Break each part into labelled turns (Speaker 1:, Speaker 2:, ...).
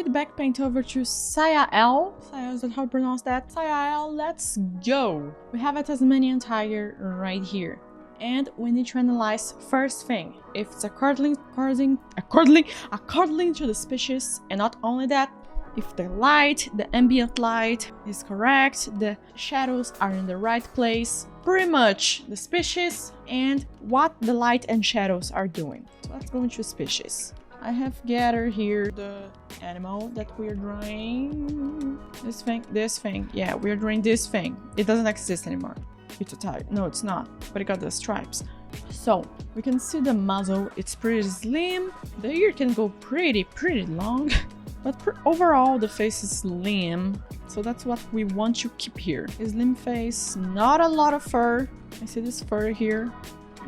Speaker 1: speed back paint over to Sayael. Sayael, is that how to pronounce that? Sayael, let's go. We have a Tasmanian tiger right here. And we need to analyze first thing, if it's according to the species, and not only that, if the light, the ambient light is correct, the shadows are in the right place, pretty much the species and what the light and shadows are doing. So let's go into species. I have gathered here the animal that we're drawing. This thing. Yeah, we're drawing this thing. It doesn't exist anymore. It's a type. No, it's not. But it got the stripes. So we can see the muzzle. It's pretty slim. The ear can go pretty long. But overall, the face is slim. So that's what we want to keep here. A slim face, not a lot of fur. I see this fur here.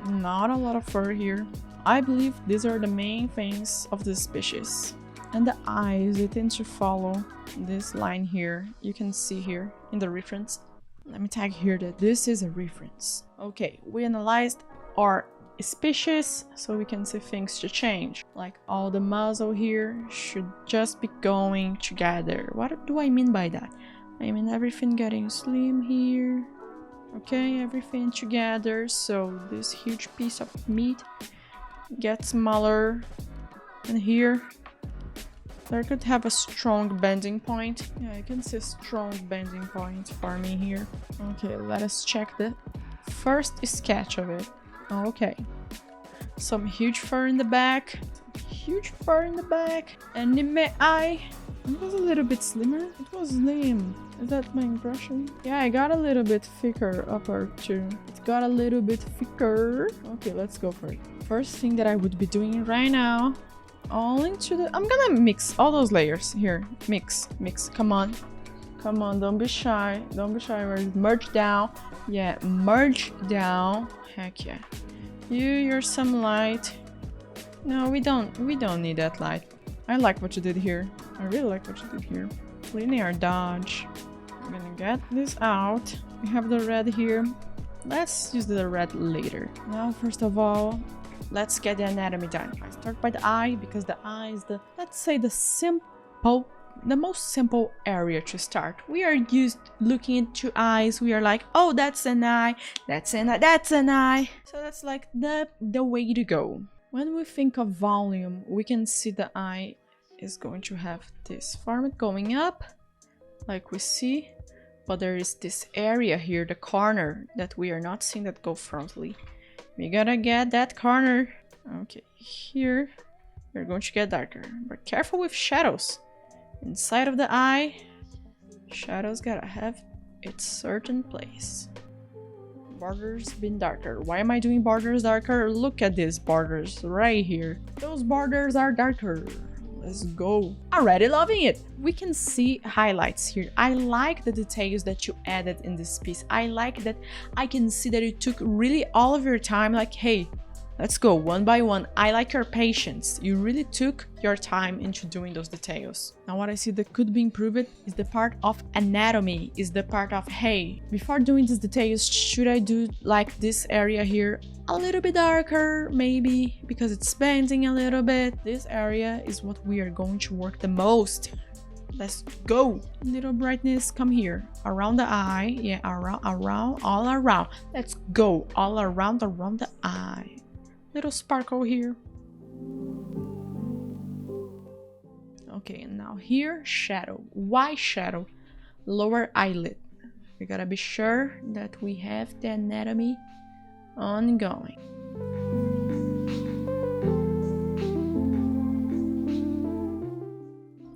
Speaker 1: Not a lot of fur here. I believe these are the main things of this species. And the eyes, they tend to follow this line here. You can see here in the reference. Let me tag here that this is a reference. Okay, we analyzed our species, so we can see things to change. Like all the muzzle here should just be going together. What do I mean by that? I mean everything getting slim here. Okay, everything together, so this huge piece of meat gets smaller. And here there could have a strong bending point. Yeah, I can see a strong bending point for me here. Okay, let us check the first sketch of it. Okay, some huge fur in the back. Huge fur in the back. Anime eye. It was a little bit slimmer. It was slim. Is that my impression? Yeah, I got a little bit thicker upper too. It got a little bit thicker. Okay, let's go for it. First thing that I would be doing right now, all into the... I'm gonna mix all those layers here. Mix. Come on. Come on, don't be shy. Don't be shy. Merge down. Yeah, merge down. Heck yeah. You're some light. No, we don't need that light. I like what you did here. I really like what you did here. Linear dodge. I'm gonna get this out. We have the red here. Let's use the red later. Now, first of all, let's get the anatomy done. I start by the eye because the eye is the, let's say, the most simple area to start. We are used looking into eyes. We are like, oh, that's an eye, that's an eye, that's an eye. So that's like the way to go. When we think of volume, we can see the eye is going to have this format going up, like we see, but there is this area here, the corner, that we are not seeing that go frontally. We gotta get that corner. Okay, here we're going to get darker, but careful with shadows. Inside of the eye, shadows gotta have its certain place. Borders been darker. Why am I doing borders darker? Look at these borders right here. Those borders are darker. Let's go. Already loving it. We can see highlights here. I like the details that you added in this piece. I like that I can see that you took really all of your time. Like, hey, let's go one by one. I like your patience. You really took your time into doing those details. Now what I see that could be improved is the part of anatomy, is the part of, hey, before doing these details, should I do like this area here a little bit darker, maybe, because it's bending a little bit. This area is what we are going to work the most. Let's go. Little brightness, come here. Around the eye, yeah, around, all around. Let's go, all around the eye. Little sparkle here. Okay, and now here, shadow. Why shadow? Lower eyelid. We gotta be sure that we have the anatomy ongoing.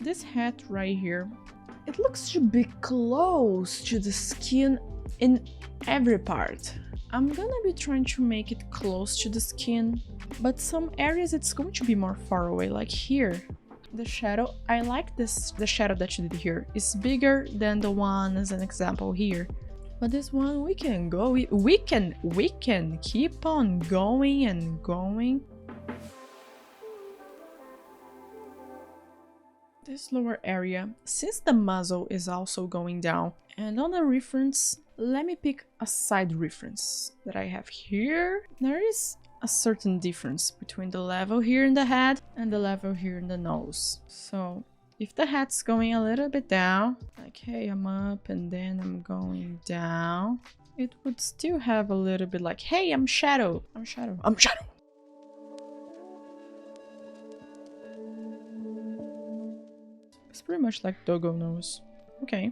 Speaker 1: This hat right here, it looks to be close to the skin in every part. I'm gonna be trying to make it close to the skin, but some areas it's going to be more far away, like here. The shadow, I like this, the shadow that you did here is bigger than the one as an example here. But this one, we can go, we can keep on going and going. This lower area, since the muzzle is also going down, and on the reference, let me pick a side reference that I have here. There is a certain difference between the level here in the head and the level here in the nose. So If the hat's going a little bit down, like hey, I'm up and then I'm going down, it would still have a little bit like hey, I'm shadow, I'm shadow, I'm shadow. It's pretty much like doggo nose. Okay.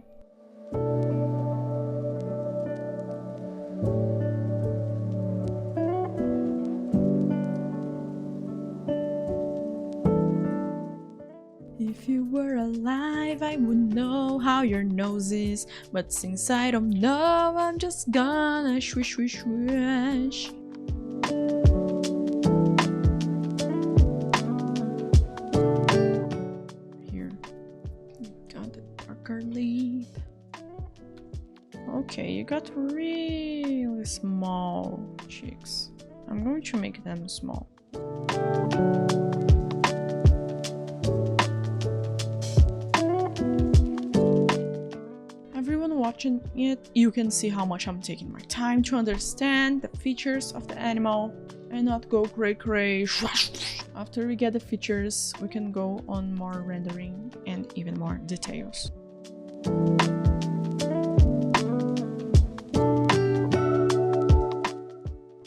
Speaker 1: If you were alive, I would know how your nose is. But since I don't know, I'm just gonna swish, swish, swish. Here, you got the darker lip. Okay, you got really small cheeks. I'm going to make them small. Everyone watching it, you can see how much I'm taking my time to understand the features of the animal and not go cray. After we get the features, we can go on more rendering and even more details.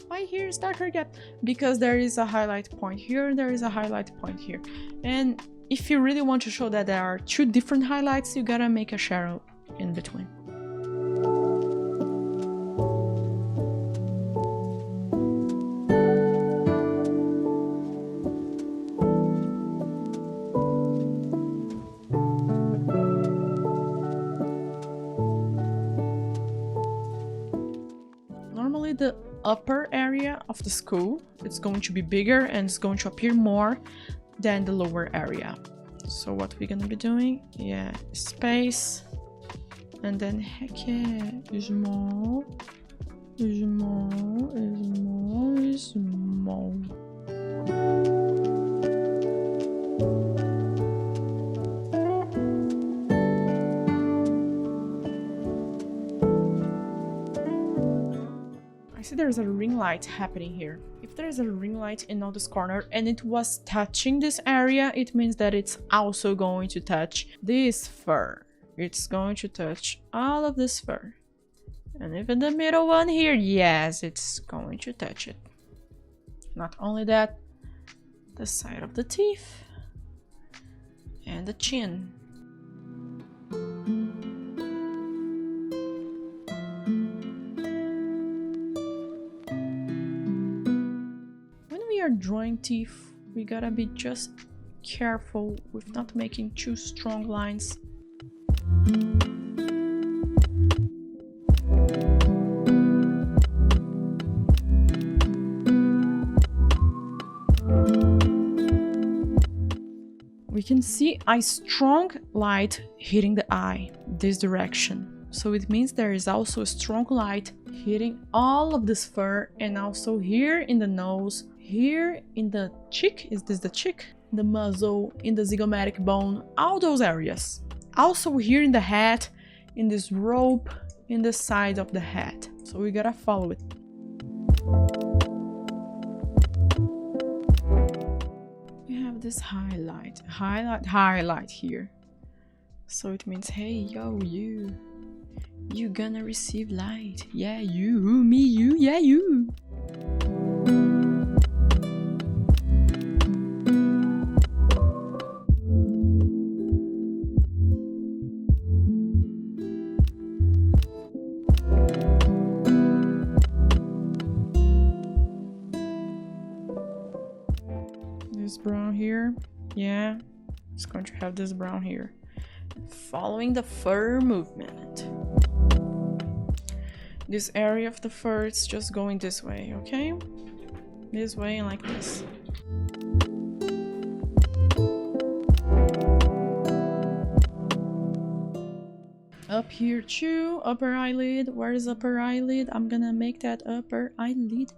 Speaker 1: Why here is darker gap? Because there is a highlight point here, there is a highlight point here. And if you really want to show that there are two different highlights, you gotta make a shadow in between. Normally the upper area of the skull, it's going to be bigger and it's going to appear more than the lower area. So what we're gonna be doing, yeah, space, and then heck yeah, small, small, small, small. I see there's a ring light happening here. If there's a ring light in all this corner and it was touching this area, it means that it's also going to touch this fur. It's going to touch all of this fur. And even the middle one here, yes, it's going to touch it. Not only that, the side of the teeth and the chin. When we are drawing teeth, we gotta be just careful with not making too strong lines. We can see a strong light hitting the eye this direction. So it means there is also a strong light hitting all of this fur, and also here in the nose, here in the cheek, is this the cheek? The muzzle, in the zygomatic bone, all those areas. Also here in the hat, in this rope, in the side of the hat. So we gotta follow it. We have this highlight here. So it means, hey, yo, you gonna receive light. Yeah, you, me, you, yeah, you. This brown here, yeah, it's going to have this brown here. Following the fur movement. This area of the fur, it's just going this way, okay? This way and like this. Up here too, upper eyelid. Where is upper eyelid? I'm gonna make that upper eyelid.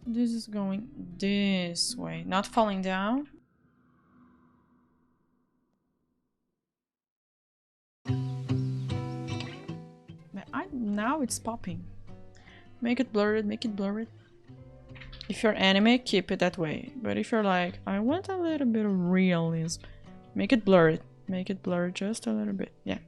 Speaker 1: This is going this way, not falling down. Now it's popping. Make it blurred, make it blurred. If you're anime, keep it that way. But if you're like, I want a little bit of realism, make it blurred. Make it blurred just a little bit. Yeah.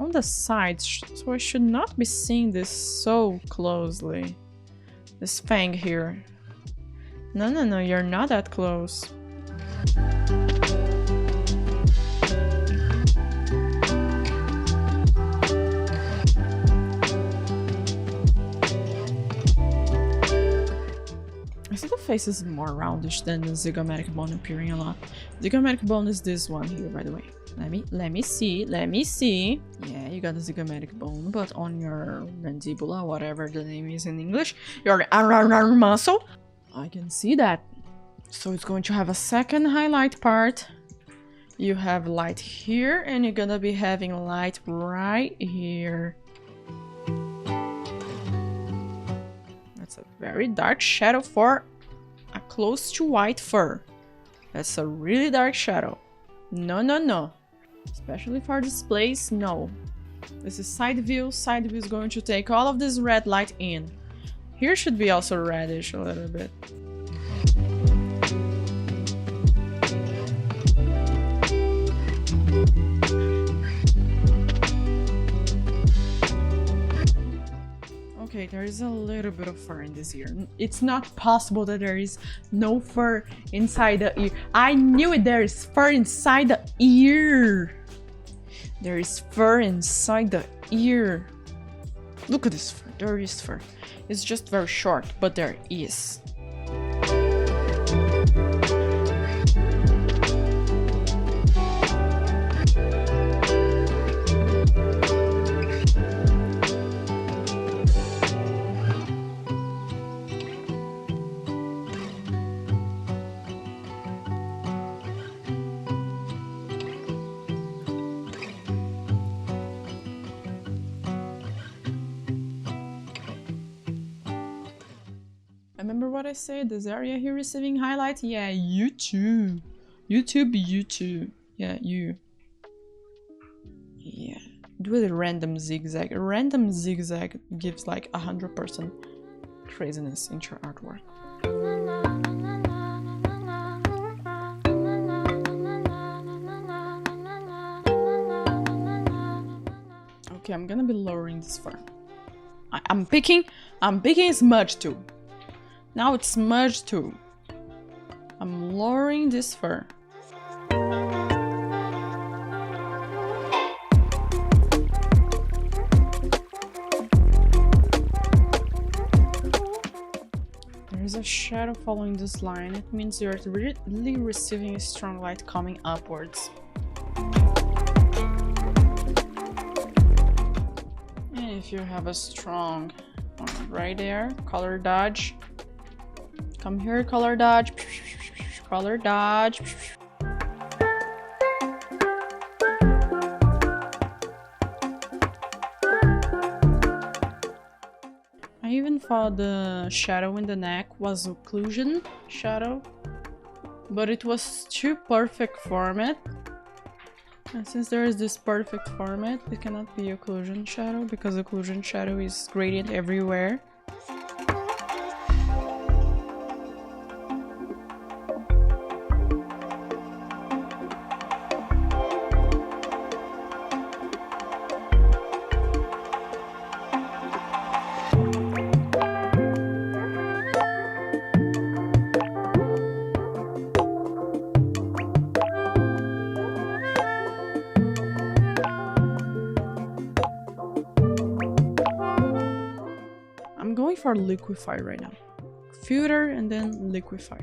Speaker 1: On the sides, so I should not be seeing this so closely. This fang here. No, you're not that close. I think the face is more roundish than the zygomatic bone appearing a lot. Zygomatic bone is this one here, by the way. Let me see. Yeah, you got the zygomatic bone, but on your mandibula, whatever the name is in English, your arm muscle, I can see that. So it's going to have a second highlight part. You have light here, and you're gonna be having light right here. That's a very dark shadow for a close to white fur. That's a really dark shadow. No. Especially for displays, no. This is side view. Side view is going to take all of this red light in. Here should be also reddish a little bit. Okay, there is a little bit of fur in this ear. It's not possible that there is no fur inside the ear. I knew it, there is fur inside the ear. There is fur inside the ear. Look at this fur, there is fur. It's just very short, but there is. Remember what I said? This area here receiving highlight? Yeah, you too. YouTube. Yeah, you. Yeah. Do a random zigzag. A random zigzag gives like 100% craziness into your artwork. Okay, I'm gonna be lowering this fur. I'm picking smudge too. Now it's smudge too. I'm lowering this fur. There is a shadow following this line. It means you're really receiving a strong light coming upwards. And if you have a strong one right there, color dodge. Come here, color dodge. Color dodge. I even thought the shadow in the neck was occlusion shadow, but it was too perfect format. And since there is this perfect format, it cannot be occlusion shadow because occlusion shadow is gradient everywhere. I'm going for liquify right now. Filter and then liquify.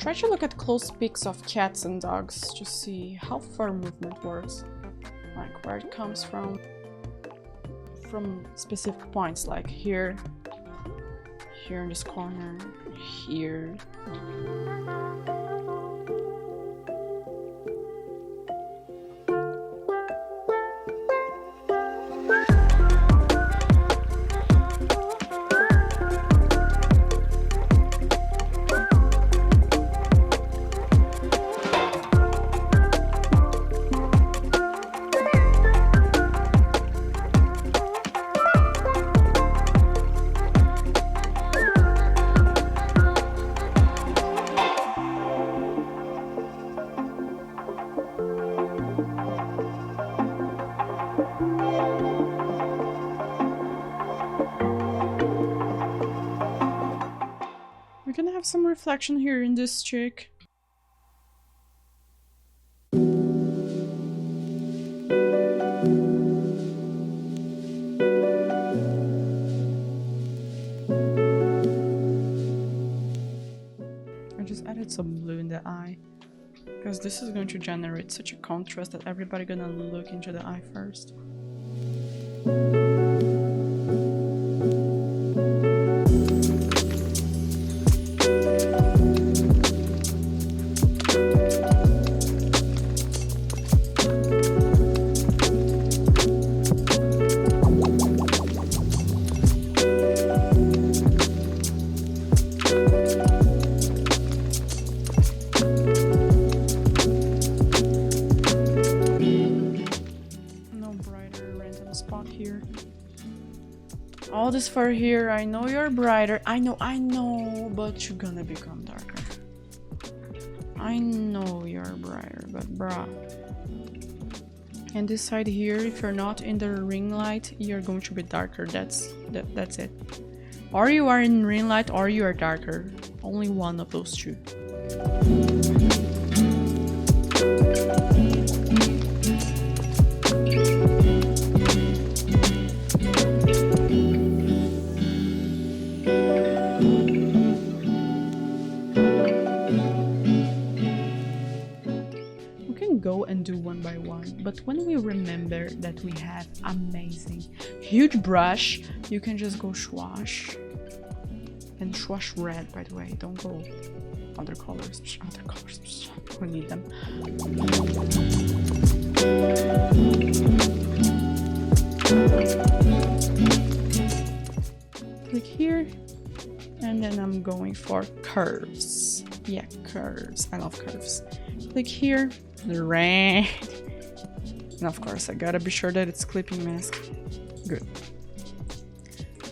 Speaker 1: Try to look at close pics of cats and dogs to see how far movement works. Like where it comes from specific points, like here in this corner, here. We're gonna have some reflection here in this chick. I just added some blue in the eye because this is going to generate such a contrast that everybody gonna look into the eye first. All this fur here, I know you're brighter. I know, but you're gonna become darker. I know you're brighter, but bruh. And this side here, if you're not in the ring light, you're going to be darker. That's it. Or you are in ring light or you are darker. Only one of those two. Go and do one by one, but when we remember that we have amazing huge brush, you can just go swash and swash red, by the way. Don't go other colors. We need them. Click here, and then I'm going for curves. Yeah, curves. I love curves. Click here, the red, and of course I gotta be sure that it's clipping mask. Good.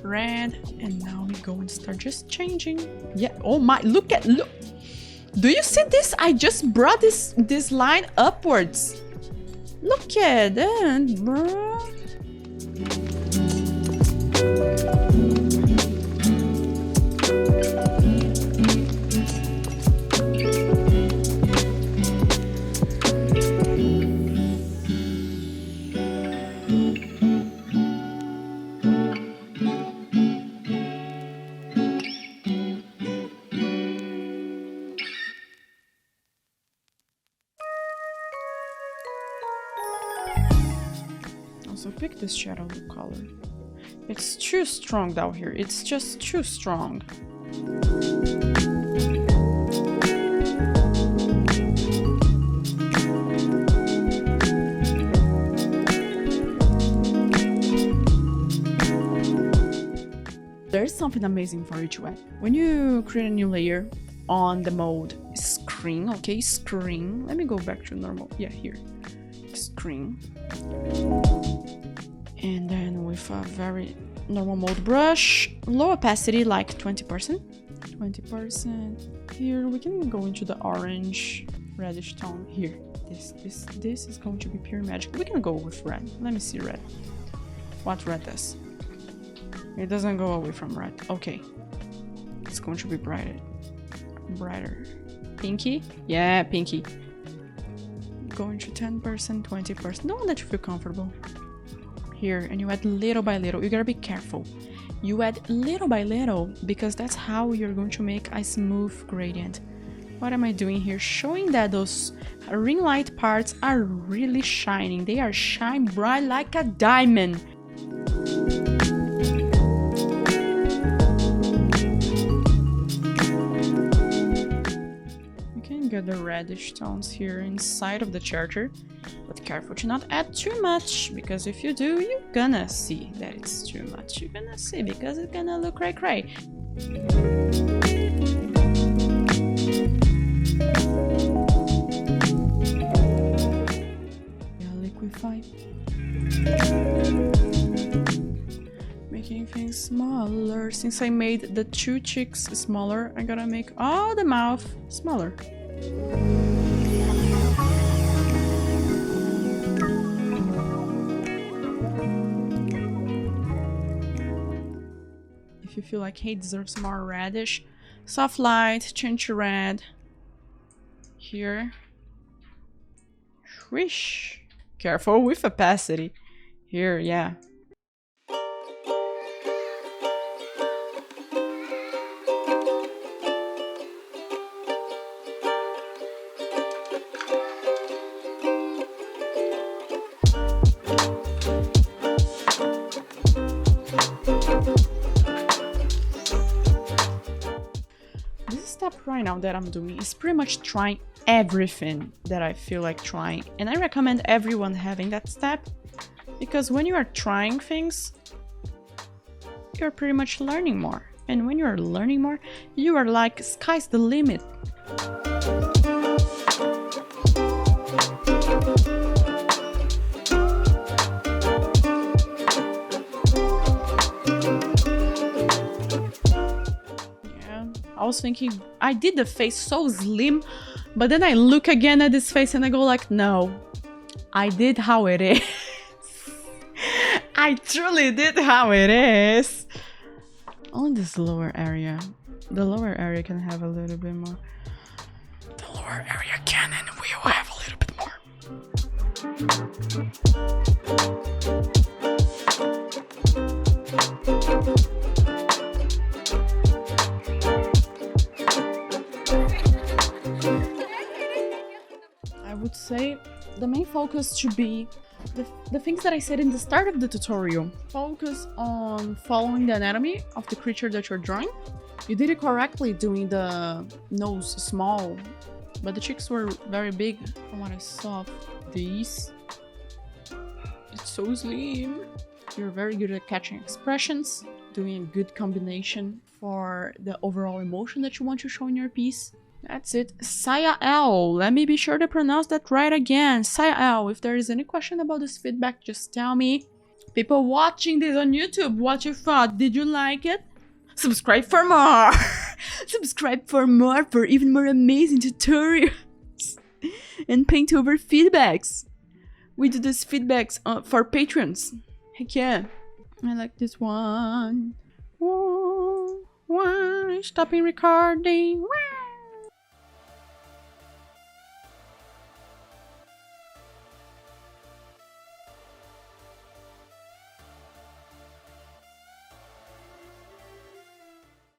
Speaker 1: Red, and now we go and start just changing. Yeah. Oh my! Look! Do you see this? I just brought this line upwards. Look at that, bro. Also pick this shadow color. It's too strong down here. It's just too strong. There's something amazing for you to add. When you create a new layer on the mode screen, okay, screen. Let me go back to normal. Yeah, here. Screen. And then with a very normal mode brush, low opacity, like 20%. 20%. Here we can go into the orange reddish tone. Here, this is going to be pure magic. We can go with red. Let me see red. What red does? It doesn't go away from red. Okay, it's going to be brighter. Pinky? Yeah, pinky. Going to 10%, 20%. The one that you feel comfortable. Here, and you add little by little. You gotta be careful. You add little by little because that's how you're going to make a smooth gradient. What am I doing here? Showing that those ring light parts are really shining. They are shine bright like a diamond. You can get the reddish tones here inside of the charger, but careful to not add too much, because if you do, you're gonna see that it's too much. You're gonna see, because it's gonna look cray-cray. Liquify. Making things smaller. Since I made the two cheeks smaller, I'm gonna make all the mouth smaller. If you feel like, hey, deserves more reddish, soft light, change to red. Here. Swish. Careful with opacity. Here, yeah. This step right now that I'm doing is pretty much trying everything that I feel like trying, and I recommend everyone having that step, because when you are trying things, you're pretty much learning more, and when you're learning more, you are like, sky's the limit. I was thinking, I did the face so slim, but then I look again at this face and I go like, no, I did how it is. I truly did how it is. On this lower area, the lower area can have a little bit more. The lower area can and will have a little bit more. I would say the main focus should be the things that I said in the start of the tutorial. Focus on following the anatomy of the creature that you're drawing. You did it correctly doing the nose small, but the cheeks were very big from what I saw of these. It's so slim. You're very good at catching expressions, doing a good combination for the overall emotion that you want to show in your piece. That's it. Saya L. Let me be sure to pronounce that right again. Saya L. If there is any question about this feedback, just tell me. People watching this on YouTube, what you thought? Did you like it? Subscribe for more. Subscribe for more, for even more amazing tutorials and paint over feedbacks. We do these feedbacks for patrons. Heck yeah. I like this one. Whoa, why stopping recording?